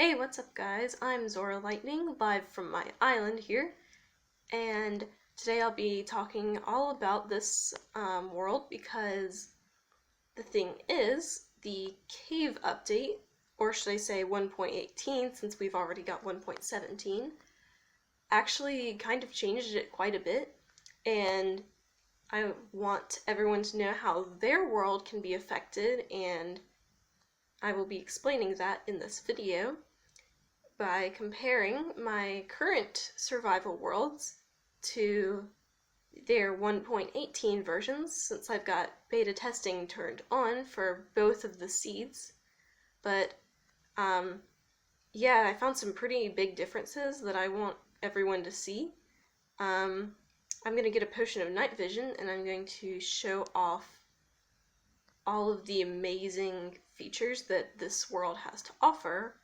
Hey, what's up guys? I'm Zora Lightning, live from my island here, and today I'll be talking all about this world because the thing is, the cave update, or should I say 1.18 since we've already got 1.17, actually kind of changed it quite a bit, and I want everyone to know how their world can be affected, and I will be explaining that in this video by comparing my current survival worlds to their 1.18 versions, since I've got beta testing turned on for both of the seeds. But yeah, I found some pretty big differences that I want everyone to see. I'm going to get a potion of night vision and I'm going to show off all of the amazing features that this world has to offer.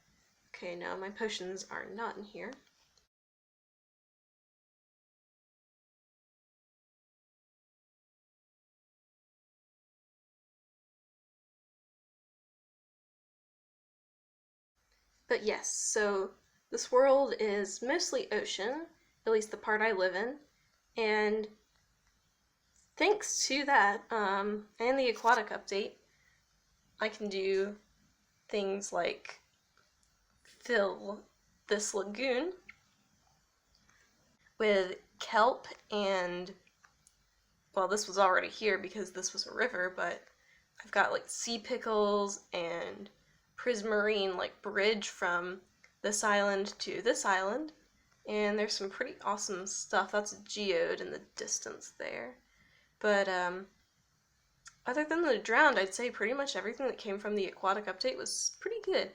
Okay, no, my potions are not in here. But yes, so this world is mostly ocean, at least the part I live in, and thanks to that, and the aquatic update, I can do things like fill this lagoon with kelp and, well, this was already here because this was a river, but I've got like sea pickles and prismarine like bridge from this island to this island, and there's some pretty awesome stuff. That's a geode in the distance there. But other than the drowned, I'd say pretty much everything that came from the aquatic update was pretty good.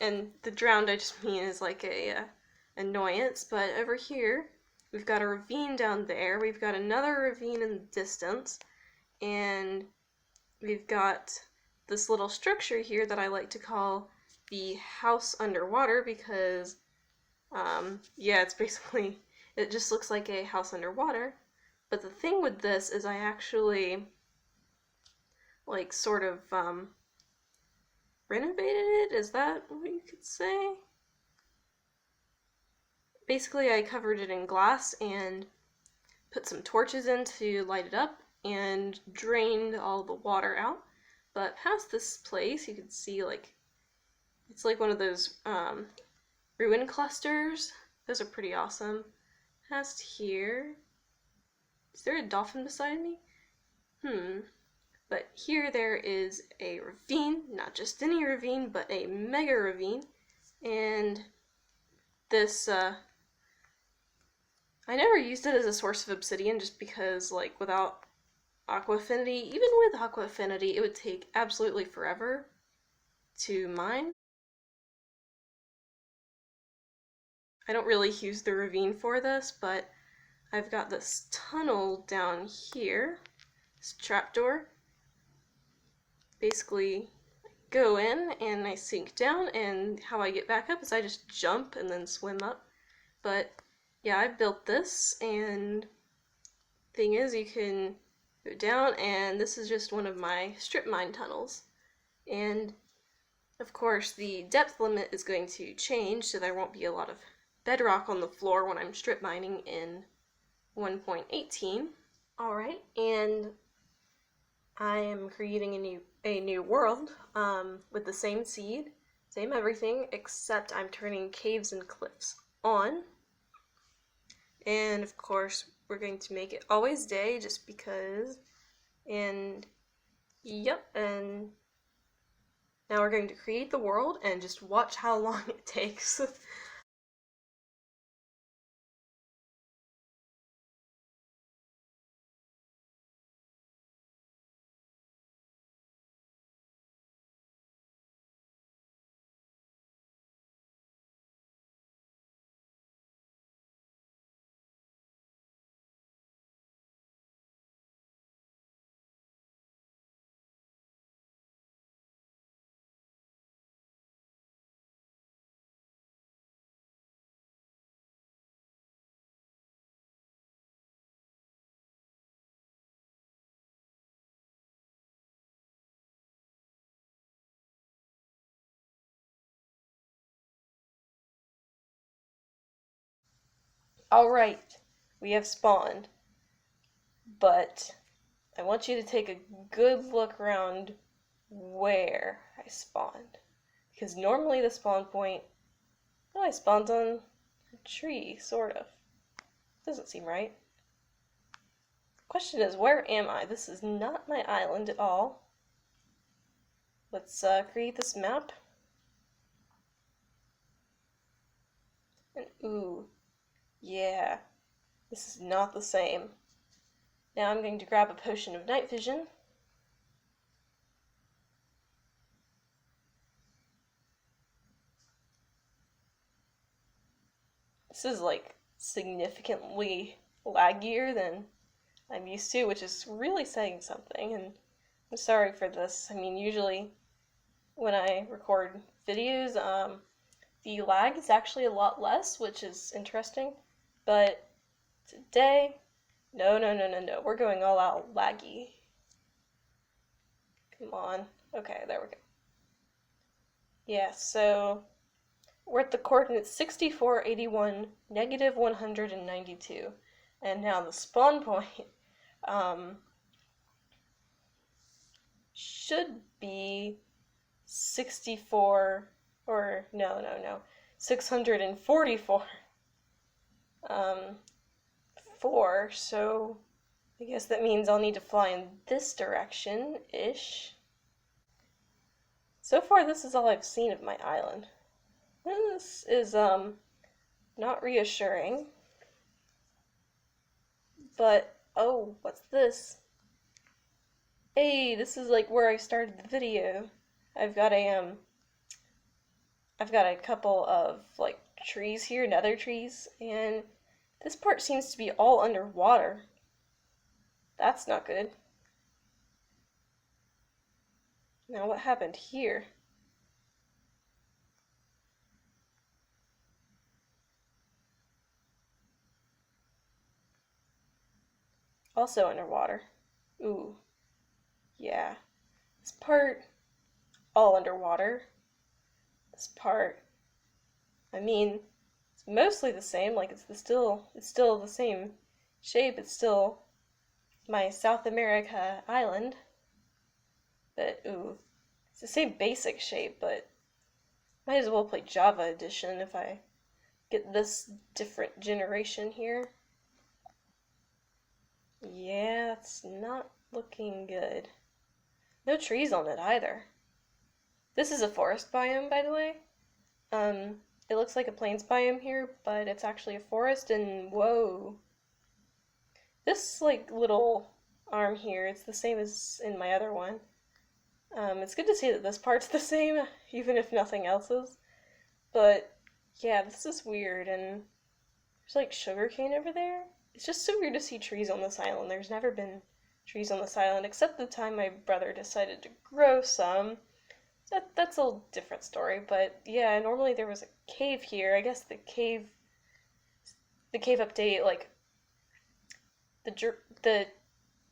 And the drowned I just mean is like a annoyance, but over here we've got a ravine down there, we've got another ravine in the distance, and we've got this little structure here that I like to call the house underwater because, yeah, it's basically, it just looks like a house underwater. But the thing with this is I actually, like, sort of, renovated it? Is that what you could say? Basically, I covered it in glass and put some torches in to light it up and drained all the water out. But past this place, you can see, like, it's like one of those ruin clusters. Those are pretty awesome. Past here, is there a dolphin beside me? But here there is a ravine, not just any ravine, but a mega ravine. And this, I never used it as a source of obsidian just because, like, without aqua affinity, even with aqua affinity, it would take absolutely forever to mine. I don't really use the ravine for this, but I've got this tunnel down here, this trapdoor. Basically, go in and I sink down, and how I get back up is I just jump and then swim up. But yeah, I built this, and thing is, you can go down, and this is just one of my strip mine tunnels. And of course, the depth limit is going to change, so there won't be a lot of bedrock on the floor when I'm strip mining in 1.18. Alright, and I am creating a new world with the same seed, same everything, except I'm turning caves and cliffs on. And of course, we're going to make it always day just because. And yep, and now we're going to create the world and just watch how long it takes. Alright, we have spawned, but I want you to take a good look around where I spawned. Because normally the spawn point, oh, I spawned on a tree, sort of. Doesn't seem right. Question is, where am I? This is not my island at all. Let's create this map. And ooh, yeah, this is not the same. Now I'm going to grab a potion of night vision. This is like significantly laggier than I'm used to, which is really saying something, and I'm sorry for this. I mean, usually when I record videos, the lag is actually a lot less, which is interesting, but today, no, we're going all out laggy. Come on. Okay, there we go. Yeah, so we're at the coordinates 64, 81, negative 192, and now the spawn point should be 64, or no, 644. 4, so I guess that means I'll need to fly in this direction-ish. So far, this is all I've seen of my island. This is, not reassuring. But, oh, what's this? Hey, this is like where I started the video. I've got a couple of, like, trees here, nether trees, and this part seems to be all underwater. That's not good. Now what happened here? Also underwater. Ooh. Yeah. This part, all underwater. This part, I mean, it's mostly the same, like it's still the same shape, it's still my South America island. But ooh, it's the same basic shape, but might as well play Java Edition if I get this different generation here. Yeah, it's not looking good. No trees on it either. This is a forest biome, by the way. It looks like a plains biome here, but it's actually a forest, and whoa. This, like, little arm here, it's the same as in my other one. It's good to see that this part's the same, even if nothing else is. But, yeah, this is weird, and there's, like, sugarcane over there. It's just so weird to see trees on this island. There's never been trees on this island, except the time my brother decided to grow some. That's a different story, but yeah, normally there was a cave here. I guess the cave update, like, the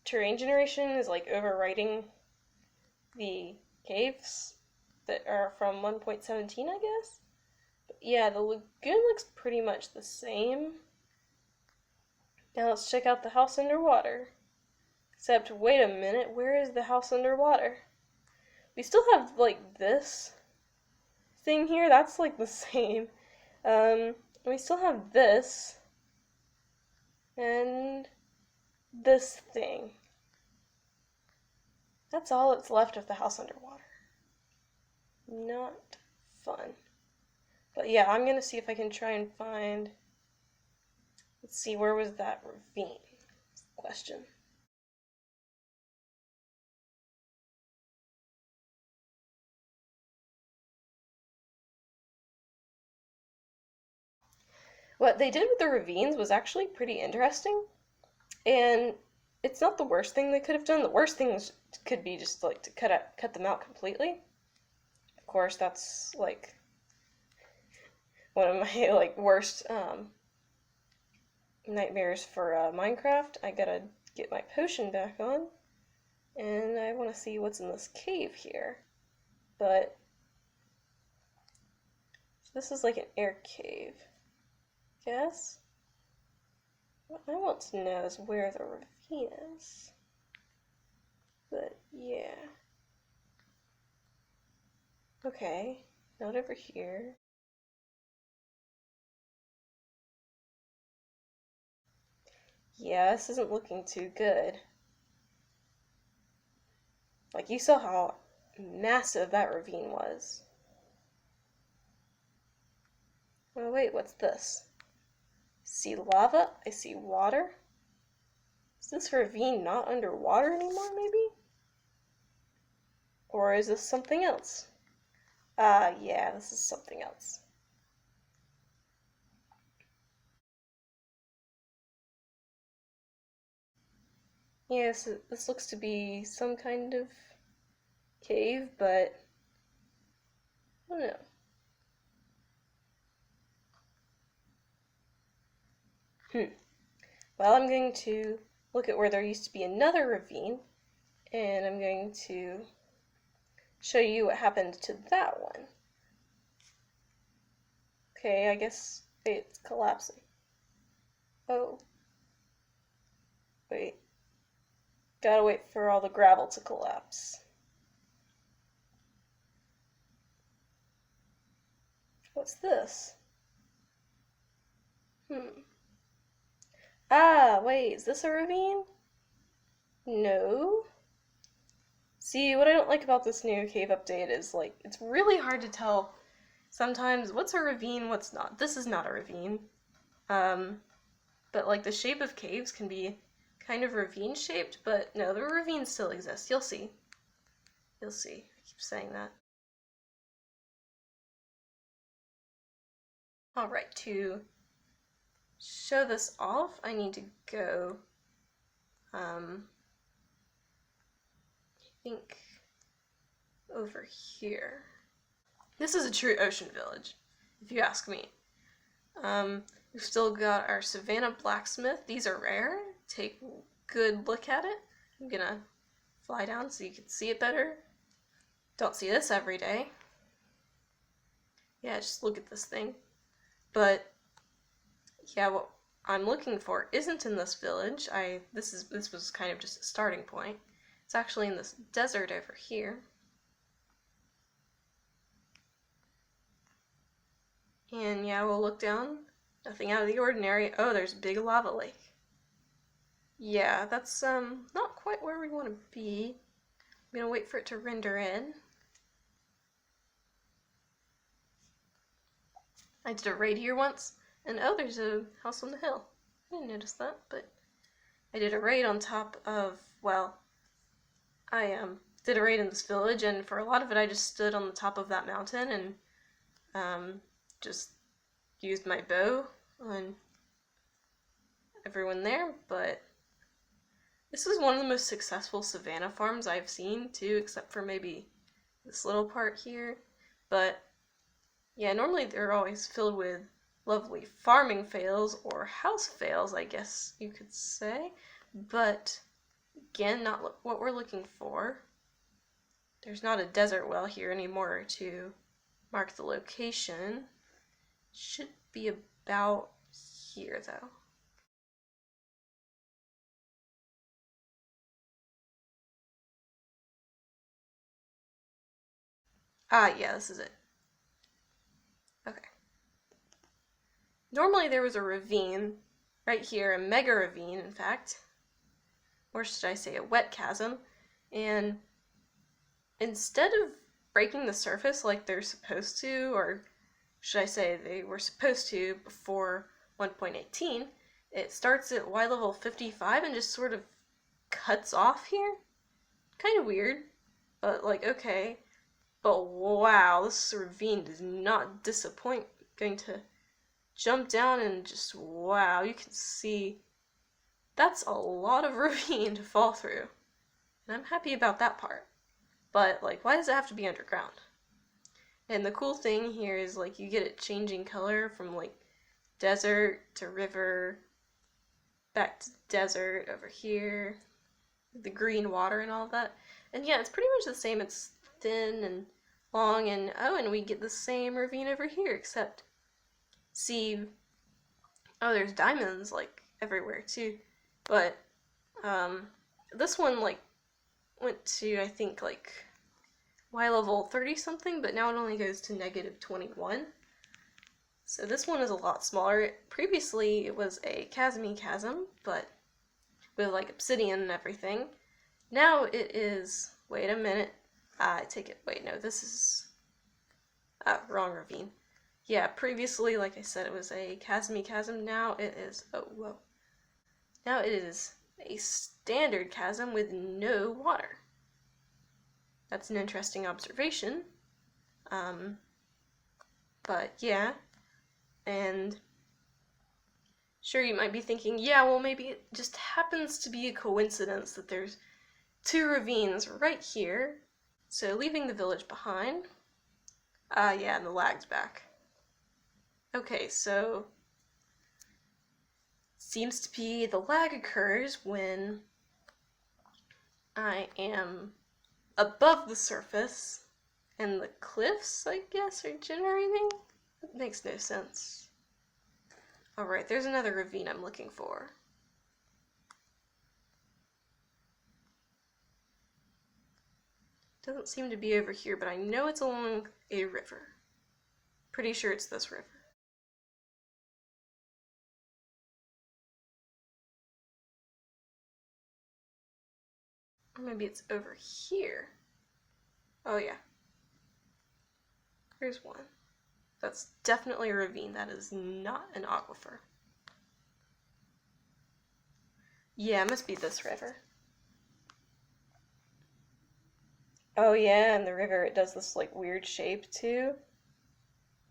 terrain generation is, like, overwriting the caves that are from 1.17, I guess? But yeah, the lagoon looks pretty much the same. Now let's check out the house underwater. Except, wait a minute, where is the house underwater? We still have, like, this thing here, that's, like, the same. We still have this. And this thing. That's all that's left of the house underwater. Not fun. But yeah, I'm gonna see if I can try and find... Let's see, where was that ravine? That's the question. What they did with the ravines was actually pretty interesting, and it's not the worst thing they could have done. The worst things could be just like to cut them out completely. Of course, that's like one of my like worst nightmares for Minecraft. I gotta get my potion back on, and I want to see what's in this cave here. But this is like an air cave, guess. What I want to know is where the ravine is. But yeah. Okay, not over here. Yeah, this isn't looking too good. Like, you saw how massive that ravine was. Oh wait, what's this? See lava? I see water? Is this ravine not underwater anymore, maybe? Or is this something else? Yeah, this is something else. Yes, this looks to be some kind of cave, but I don't know. Well, I'm going to look at where there used to be another ravine, and I'm going to show you what happened to that one. Okay, I guess it's collapsing. Oh. Wait. Gotta wait for all the gravel to collapse. What's this? Ah, wait, is this a ravine? No. See, what I don't like about this new cave update is, like, it's really hard to tell sometimes what's a ravine, what's not. This is not a ravine. But, like, the shape of caves can be kind of ravine-shaped, but no, the ravines still exist. You'll see. You'll see. I keep saying that. Alright, to show this off, I need to go, I think, over here. This is a true ocean village, if you ask me. We've still got our Savannah blacksmith. These are rare. Take a good look at it. I'm gonna fly down so you can see it better. Don't see this every day. Yeah, just look at this thing. But yeah, what I'm looking for isn't in this village. This was kind of just a starting point. It's actually in this desert over here. And yeah, we'll look down. Nothing out of the ordinary. Oh, there's a big lava lake. Yeah, that's not quite where we want to be. I'm gonna wait for it to render in. I did a raid here once, and oh, there's a house on the hill. I didn't notice that, but I did a raid on top of, well, I did a raid in this village, and for a lot of it I just stood on the top of that mountain and just used my bow on everyone there, but this was one of the most successful savannah farms I've seen too, except for maybe this little part here. But yeah, normally they're always filled with lovely farming fails or house fails, I guess you could say. But again, not what we're looking for. There's not a desert well here anymore to mark the location. Should be about here though. Ah, yeah, this is it. Okay. Normally there was a ravine right here, a mega ravine, in fact. Or should I say a wet chasm. And instead of breaking the surface like they're supposed to, or should I say they were supposed to before 1.18, it starts at Y level 55 and just sort of cuts off here. Kind of weird, but like, okay. But wow, this ravine does not disappoint. Going to jump down and just, wow, you can see that's a lot of ravine to fall through. And I'm happy about that part. But, like, why does it have to be underground? And the cool thing here is, like, you get it changing color from, like, desert to river, back to desert over here, the green water and all of that. And yeah, it's pretty much the same. It's thin and long, and oh, and we get the same ravine over here, except, see, oh, there's diamonds, like, everywhere too. But this one like went to, I think, like Y level 30 something, but now it only goes to -21. So this one is a lot smaller. Previously it was a chasmy chasm, but with like obsidian and everything. Now it is, wait a minute, I take it, wait, no, this is, wrong ravine. Yeah, previously, like I said, it was a chasmy chasm. Now it is, oh, whoa. Now it is a standard chasm with no water. That's an interesting observation. But yeah, and sure, you might be thinking, yeah, well, maybe it just happens to be a coincidence that there's 2 ravines right here. So leaving the village behind. Yeah, and the lag's back. Okay, so seems to be the lag occurs when I am above the surface and the cliffs, I guess, are generating? That makes no sense. Alright, there's another ravine I'm looking for. Doesn't seem to be over here, but I know it's along a river. Pretty sure it's this river. Or maybe it's over here. Oh yeah. There's one. That's definitely a ravine. That is not an aquifer. Yeah, it must be this river. Oh yeah, and the river, it does this like weird shape too.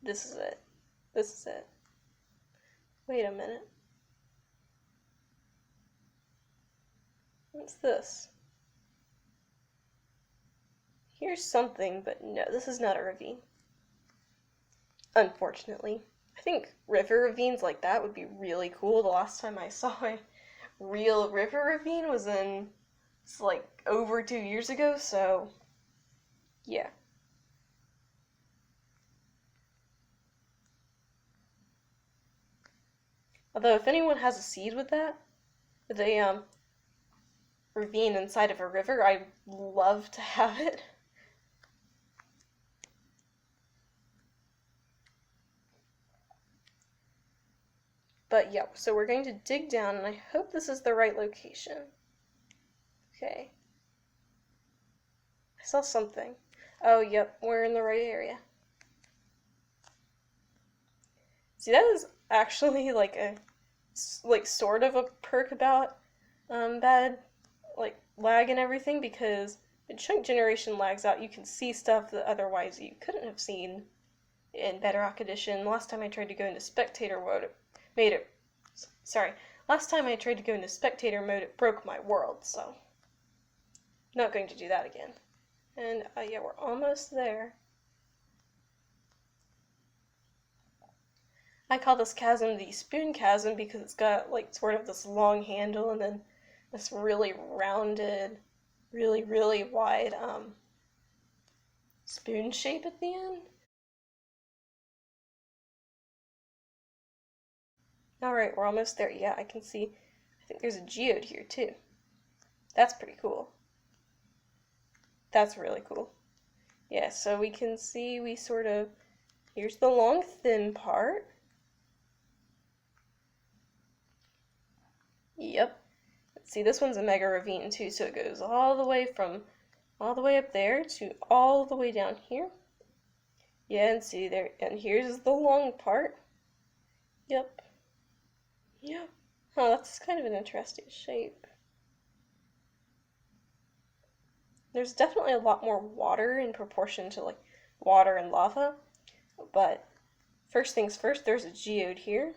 This is it. This is it. Wait a minute. What's this? Here's something, but no, this is not a ravine. Unfortunately. I think river ravines like that would be really cool. The last time I saw a real river ravine was in, it's like over 2 years ago, so yeah. Although if anyone has a seed with that, with a ravine inside of a river, I'd love to have it. But yeah, so we're going to dig down, and I hope this is the right location. Okay. I saw something. Oh, yep, we're in the right area. See, that is actually like a, like sort of a perk about bad, like lag and everything, because when chunk generation lags out, you can see stuff that otherwise you couldn't have seen in Bedrock Edition. Last time I tried to go into spectator mode, last time I tried to go into spectator mode, it broke my world, so I'm not going to do that again. And yeah, we're almost there. I call this chasm the spoon chasm because it's got like sort of this long handle and then this really rounded, really wide spoon shape at the end. Alright, we're almost there. Yeah, I can see, I think there's a geode here too. That's pretty cool. That's really cool. Yeah, so we can see we sort of, here's the long thin part. Yep. See, this one's a mega ravine too, so it goes all the way from all the way up there to all the way down here. Yeah, and see there, and here's the long part. Yep. Yep. Oh, that's kind of an interesting shape. There's definitely a lot more water in proportion to like water and lava, but first things first, there's a geode here.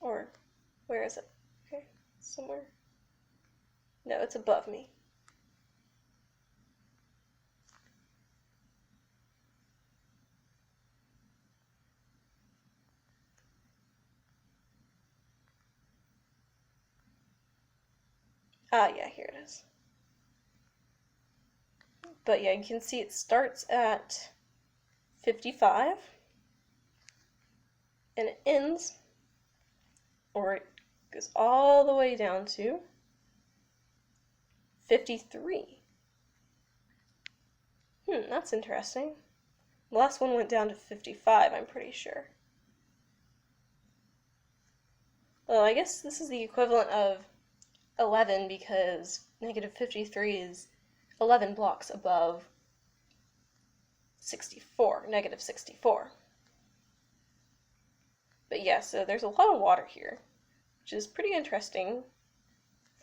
Or, where is it? Okay, somewhere. No, it's above me. Ah, yeah, here it is. But yeah, you can see it starts at 55. and it ends, or it goes all the way down to 53. That's interesting. The last one went down to 55, I'm pretty sure. Well, I guess this is the equivalent of 11 because negative 53 is 11 blocks above 64, negative 64. But yeah, so there's a lot of water here, which is pretty interesting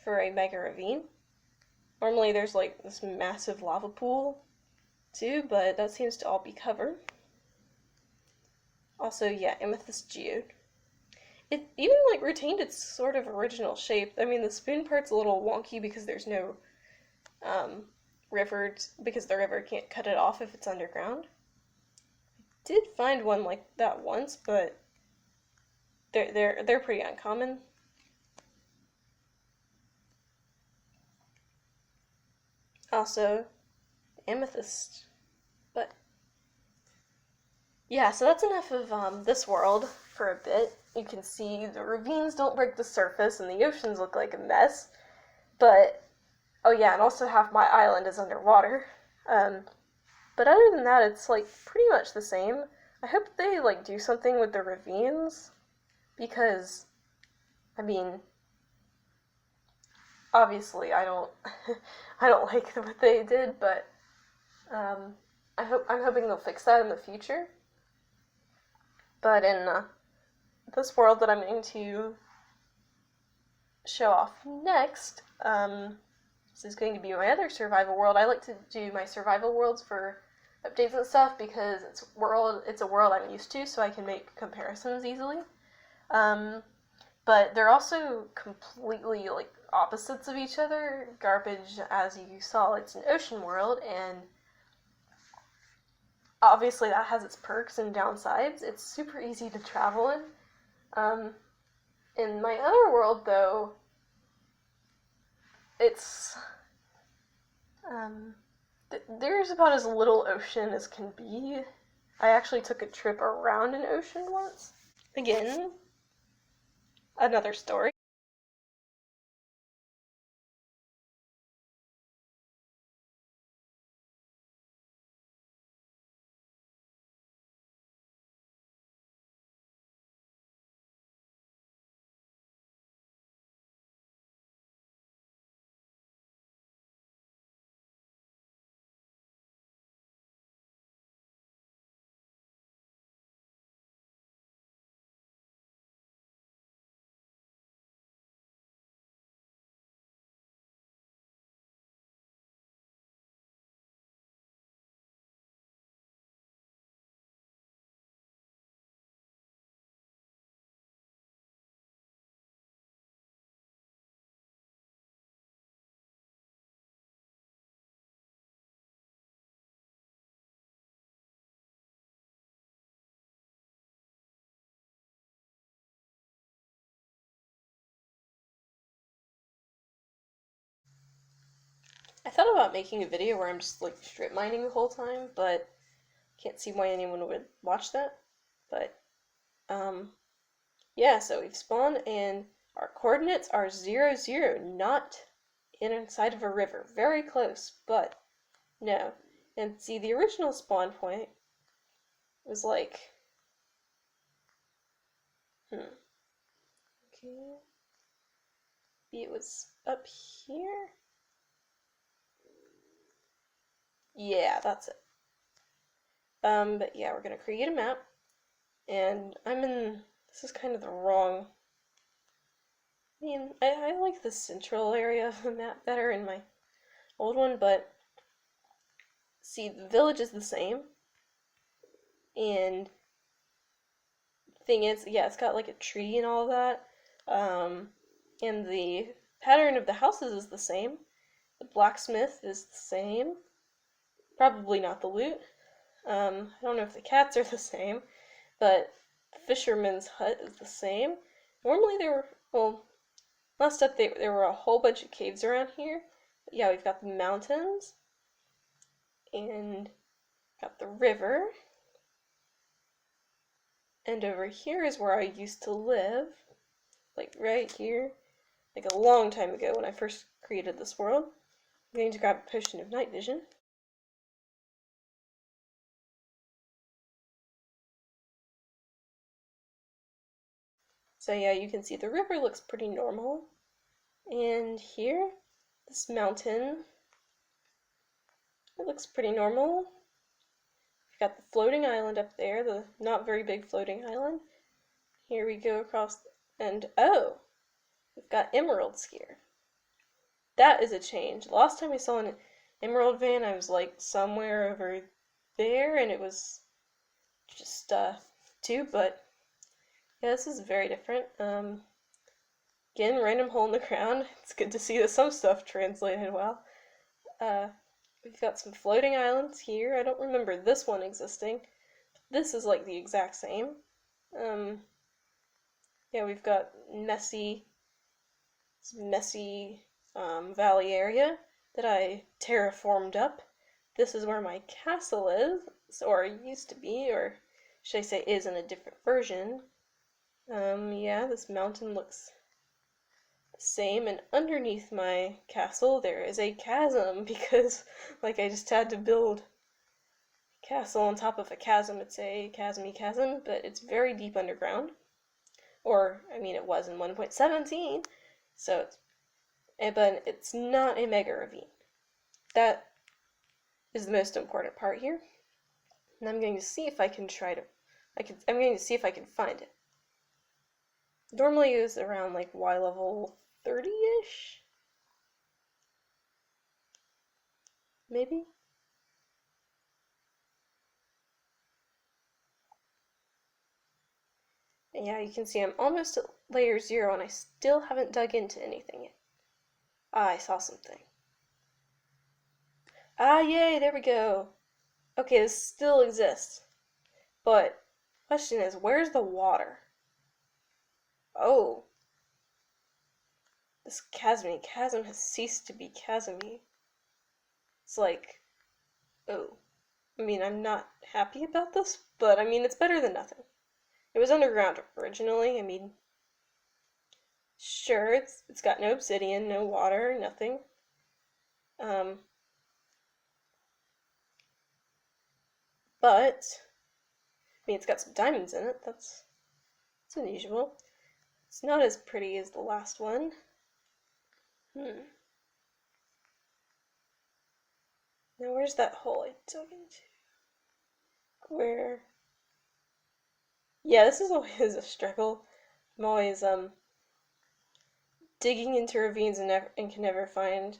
for a mega ravine. Normally there's like this massive lava pool too, but that seems to all be covered. Also, yeah, amethyst geode. It even like retained its sort of original shape. I mean, the spoon part's a little wonky because there's no river, because the river can't cut it off if it's underground. I did find one like that once, but they're pretty uncommon. Also, amethyst. But yeah, so that's enough of this world for a bit. You can see the ravines don't break the surface and the oceans look like a mess. But, oh yeah, and also half my island is underwater. But other than that, it's like pretty much the same. I hope they like do something with the ravines because, I mean, obviously I don't I don't like what they did, but I'm hoping they'll fix that in the future. But in this world that I'm going to show off next, this is going to be my other survival world. I like to do my survival worlds for updates and stuff because it's a world I'm used to, so I can make comparisons easily. But they're also completely like opposites of each other. Garbage, as you saw, it's an ocean world, and obviously that has its perks and downsides. It's super easy to travel in. In my other world, though, it's there's about as little ocean as can be. I actually took a trip around an ocean once. Again, another story. I thought about making a video where I'm just like strip mining the whole time, but can't see why anyone would watch that. But yeah, so we've spawned and our coordinates are 0, 0, not inside of a river. Very close, but no. And see, the original spawn point was like, okay, it was up here. Yeah, that's it. But yeah, we're gonna create a map, and this is kind of the wrong, I mean, I like the central area of the map better in my old one, but see, the village is the same, and the thing is, yeah, it's got like a tree and all that, and the pattern of the houses is the same, the blacksmith is the same, probably not the loot, I don't know if the cats are the same, but the fisherman's hut is the same. Normally there were, well, last update there were a whole bunch of caves around here. But yeah, we've got the mountains, and got the river, And over here is where I used to live, like right here, like a long time ago when I first created this world. I'm going to grab a potion of night vision. So yeah, you can see the river looks pretty normal. And here, this mountain, it looks pretty normal. We've got the floating island up there, the not very big floating island. Here we go across, and oh, we've got emeralds here. That is a change. Last time I saw an emerald vein, I was like somewhere over there, and it was just two, but yeah, this is very different. Again, random hole in the ground. It's good to see that some stuff translated well. We've got some floating islands here. I don't remember this one existing. This is like the exact same. Yeah, we've got messy valley area that I terraformed up. This is where my castle is, or used to be, or should I say is in a different version. Yeah, this mountain looks the same, and underneath my castle there is a chasm because, like, I just had to build a castle on top of a chasm. It's a chasmy chasm, but it's very deep underground. Or, I mean, it was in 1.17, so but it's not a mega ravine. That is the most important part here. And I'm going to see if I can I'm going to see if I can find it. Normally it was around like Y level 30-ish? Maybe? And yeah, you can see I'm almost at layer 0 and I still haven't dug into anything yet. Ah, I saw something. Ah, yay, there we go. Okay, this still exists. But, question is, where's the water? Oh. This chasm has ceased to be chasmy. It's like, oh. I mean, I'm not happy about this, but I mean, it's better than nothing. It was underground originally. I mean, sure, it's got no obsidian, no water, nothing. But I mean, it's got some diamonds in it. That's unusual. It's not as pretty as the last one. Now where's that hole I dug into? Where? Yeah, this is always a struggle. I'm always digging into ravines and can never find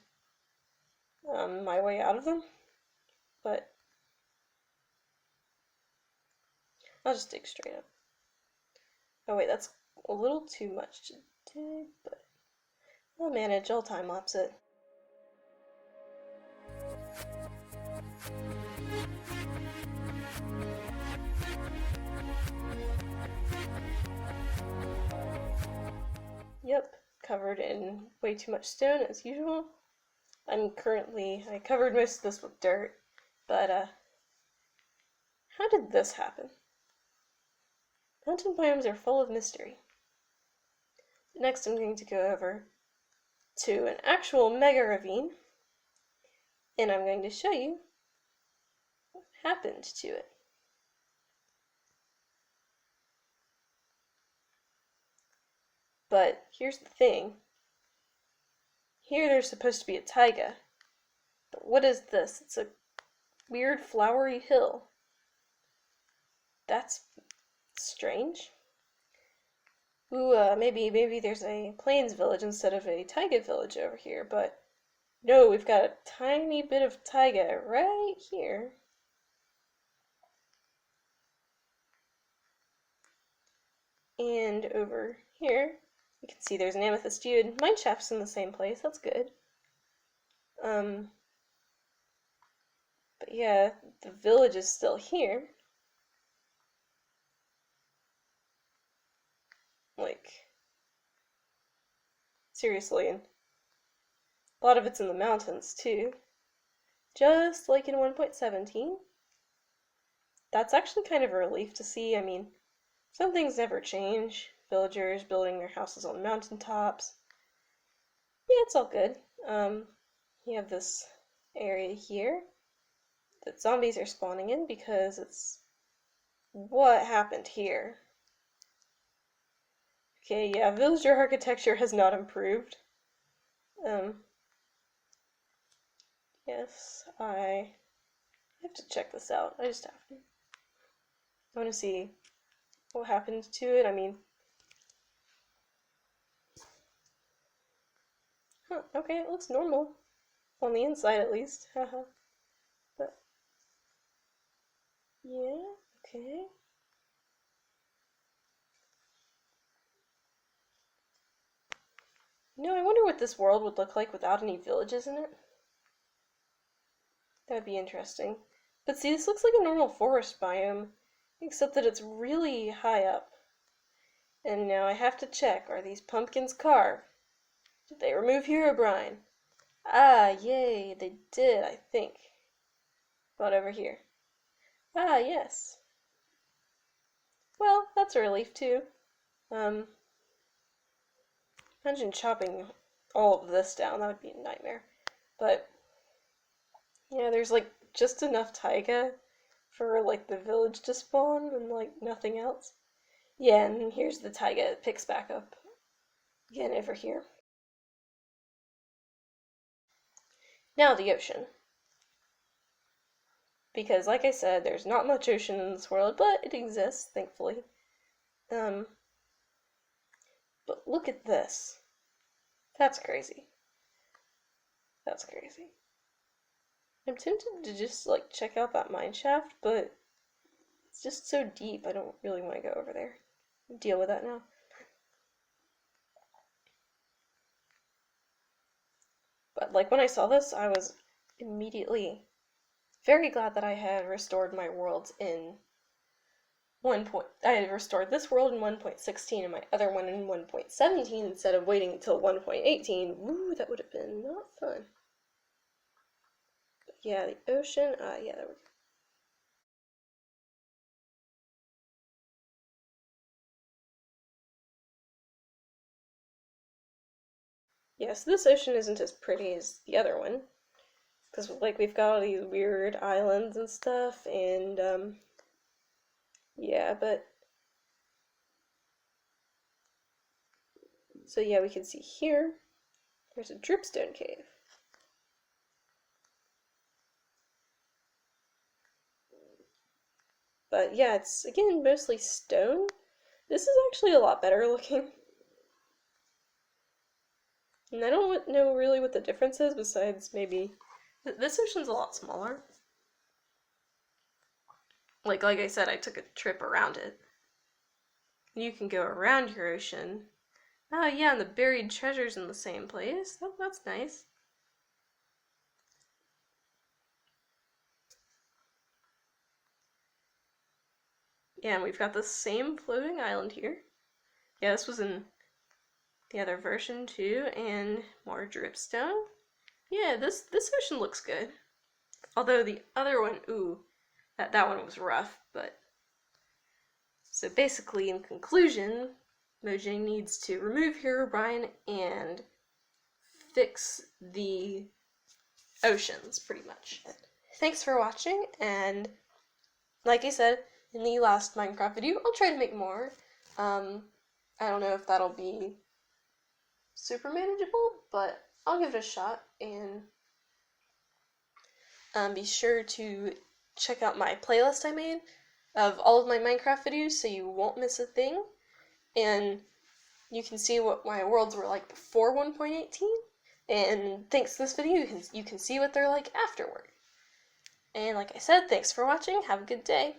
my way out of them. But I'll just dig straight up. Oh wait, that's a little too much to dig, but I'll manage. I'll time lapse it. Yep, covered in way too much stone as usual. I covered most of this with dirt, but how did this happen? Mountain biomes are full of mystery. Next I'm going to go over to an actual mega ravine, and I'm going to show you what happened to it. But here's the thing. Here there's supposed to be a taiga. But what is this? It's a weird flowery hill. That's strange. Ooh, maybe there's a plains village instead of a taiga village over here, but no, we've got a tiny bit of taiga right here. And over here, you can see there's an amethyst geode. Mineshaft's in the same place, that's good. But yeah, the village is still here. Like, seriously, and a lot of it's in the mountains too. Just like in 1.17. That's actually kind of a relief to see. I mean, Some things never change. Villagers building their houses on mountaintops. Yeah, it's all good. You have this area here that zombies are spawning in because it's what happened here. Okay, yeah, villager architecture has not improved. Yes, I have to check this out. I just have to. I want to see what happened to it. I mean, okay, it looks normal. On the inside, at least. Haha. But, yeah, okay. I wonder what this world would look like without any villages in it. That would be interesting. But see, this looks like a normal forest biome, except that it's really high up. And now I have to check, are these pumpkins carved? Did they remove Herobrine? Ah, yay, they did, I think. What over here? Ah, yes. Well, that's a relief too. Imagine chopping all of this down, that would be a nightmare. But, yeah, there's like just enough taiga for like the village to spawn and like nothing else. Yeah, and here's the taiga, it picks back up again over here. Now the ocean. Because, like I said, there's not much ocean in this world, but it exists, thankfully. But look at this. That's crazy. That's crazy. I'm tempted to just, like, check out that mine shaft, but it's just so deep, I don't really want to go over there. Deal with that now. But, like, when I saw this, I was immediately very glad that I had restored my worlds in I had restored this world in 1.16 and my other one in 1.17 instead of waiting until 1.18. Woo, that would have been not fun. But yeah, the ocean, yeah, there we go. Yeah, so this ocean isn't as pretty as the other one. Because, like, we've got all these weird islands and stuff, and, yeah, but... So yeah, we can see here, there's a dripstone cave. But yeah, it's, again, mostly stone. This is actually a lot better looking. And I don't know really what the difference is besides maybe... This ocean's a lot smaller. Like I said, I took a trip around it. You can go around your ocean. Oh yeah, and the buried treasure's in the same place. That's nice. Yeah, and we've got the same floating island here. Yeah, this was in the other version too, and more dripstone. Yeah, this ocean looks good. Although the other one, ooh, that one was rough, but... So basically, in conclusion, Mojang needs to remove Herobrine and fix the oceans, pretty much. Thanks for watching, and like I said in the last Minecraft video, I'll try to make more. I don't know if that'll be super manageable, but I'll give it a shot, and be sure to check out my playlist I made of all of my Minecraft videos so you won't miss a thing, and you can see what my worlds were like before 1.18, and thanks to this video you can see what they're like afterward. And like I said, thanks for watching, have a good day.